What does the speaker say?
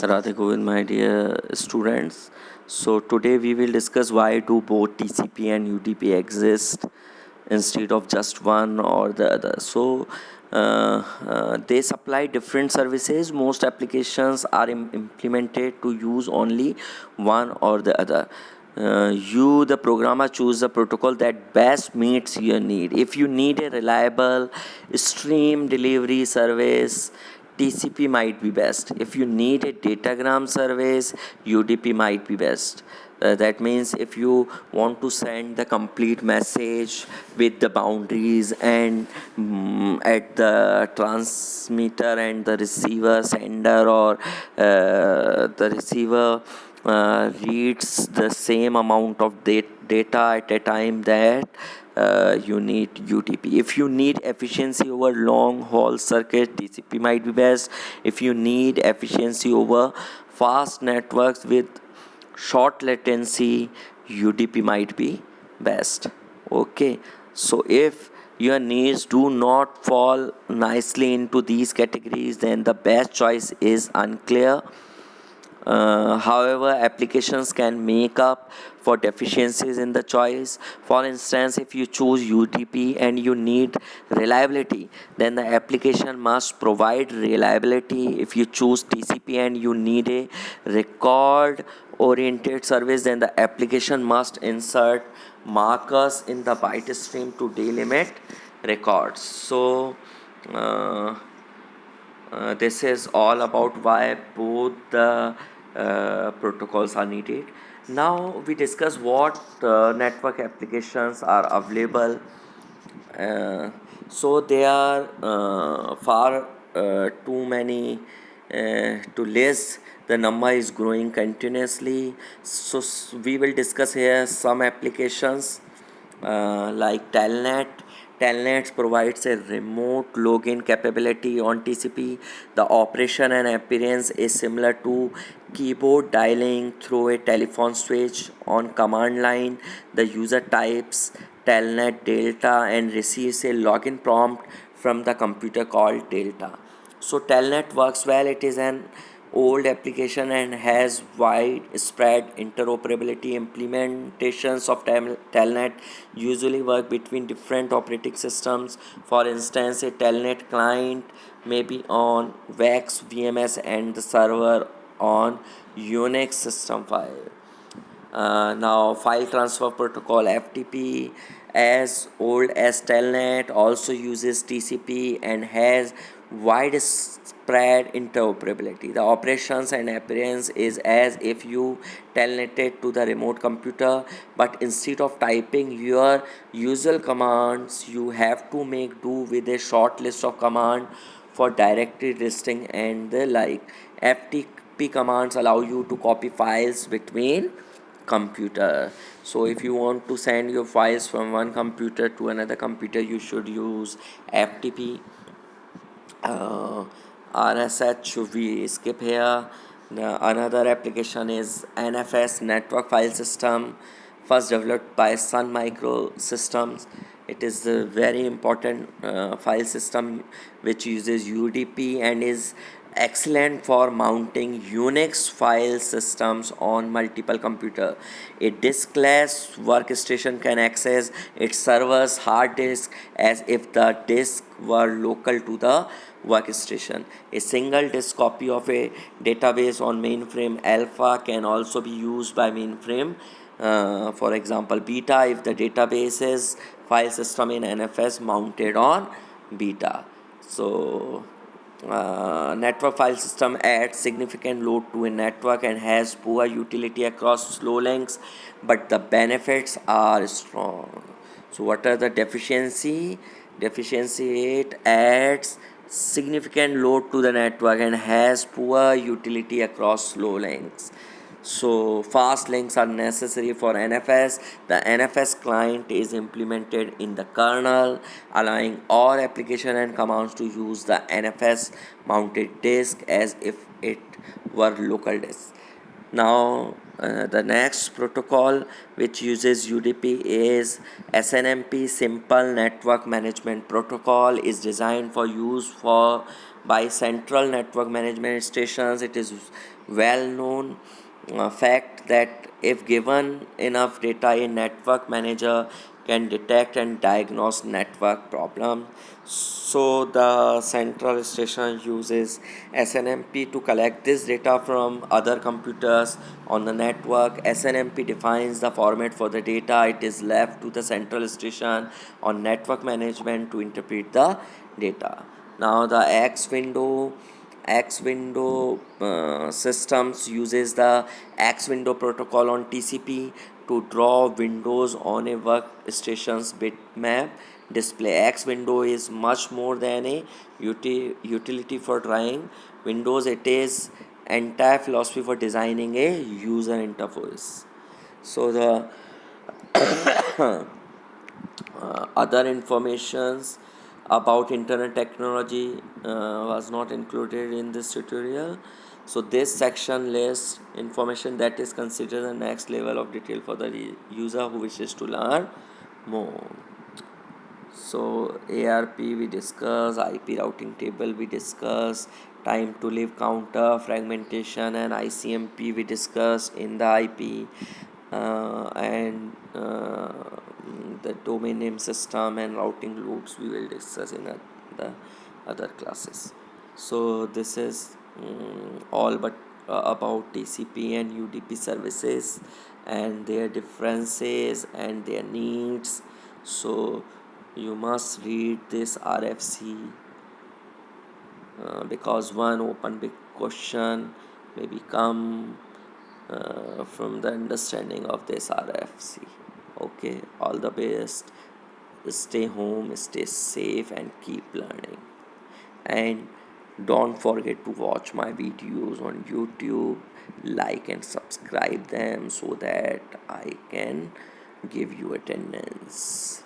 Radhe Govind, my dear students. So today we will discuss why do both TCP and UDP exist instead of just one or the other. So they supply different services. Most applications are implemented to use only one or the other. The programmer, choose the protocol that best meets your need. If you need a reliable stream delivery service, TCP might be best. If you need a datagram service, UDP might be best. That means if you want to send the complete message with the boundaries and at the transmitter and the receiver sender, or the receiver reads the same amount of data at a time, that you need UDP. If you need efficiency over long haul circuit, TCP might be best. If you need efficiency over fast networks with short latency, UDP might be best. Okay, so if your needs do not fall nicely into these categories, then the best choice is unclear. However, applications can make up for deficiencies in the choice. For instance, if you choose UDP and you need reliability, then the application must provide reliability. If you choose TCP and you need a record oriented service, then the application must insert markers in the byte stream to delimit records. So, uh, this is all about why both the protocols are needed. Now we discuss what network applications are available. uh, so there are far too many to list. The number is growing continuously. So we will discuss here some applications like Telnet. Telnet provides a remote login capability on TCP. The operation and appearance is similar to keyboard dialing through a telephone switch. On command line, the user types Telnet Delta and receives a login prompt from the computer called Delta. So Telnet works well. It is an old application and has widespread interoperability. Implementations of Telnet usually work between different operating systems. For instance, a Telnet client may be on VAX VMS and the server on Unix system file. Now, file transfer protocol FTP, as old as Telnet, also uses TCP and has widespread interoperability. The operations and appearance is as if you telnetted to the remote computer, but instead of typing your usual commands, you have to make do with a short list of commands for directory listing and the like. FTP commands allow you to copy files between computer. So if you want to send your files from one computer to another computer, you should use FTP. uh, RSH we skip here. Another application is NFS, Network File System, first developed by Sun Micro Systems. It is a very important file system which uses UDP and is excellent for mounting Unix file systems on multiple computers. A diskless workstation can access its server's hard disk as if the disk were local to the workstation. A single disk copy of a database on mainframe alpha can also be used by mainframe. For example, beta, if the database's file system in NFS mounted on beta. So network file system adds significant load to a network and has poor utility across slow links, but the benefits are strong. So what are the deficiency? It adds significant load to the network and has poor utility across slow links. So fast links are necessary for NFS. The NFS client is implemented in the kernel, allowing all application and commands to use the NFS mounted disk as if it were local disk. Now The next protocol which uses UDP is SNMP, Simple Network Management Protocol. Is designed for use for by central network management stations. It is well known fact that if given enough data, a network manager can detect and diagnose network problem. So the central station uses SNMP to collect this data from other computers on the network. SNMP defines the format for the data. It is left to the central station on network management to interpret the data. Now the X window systems uses the X window protocol on TCP to draw windows on a workstation's bitmap display. X window is much more than a utility for drawing windows. It is entire philosophy for designing a user interface. So the other informations about internet technology was not included in this tutorial. So this section lists information that is considered the next level of detail for the user who wishes to learn more. So ARP we discuss, IP routing table we discuss, time to live counter, fragmentation, and ICMP we discuss in the IP, and the domain name system and routing loops we will discuss in the other classes. So this is all but about TCP and UDP services and their differences and their needs. So you must read this RFC because one open big question may become from the understanding of this RFC. Okay, all the best. Stay home, stay safe, and keep learning. And don't forget to watch my videos on YouTube, like and subscribe them so that I can give you attendance.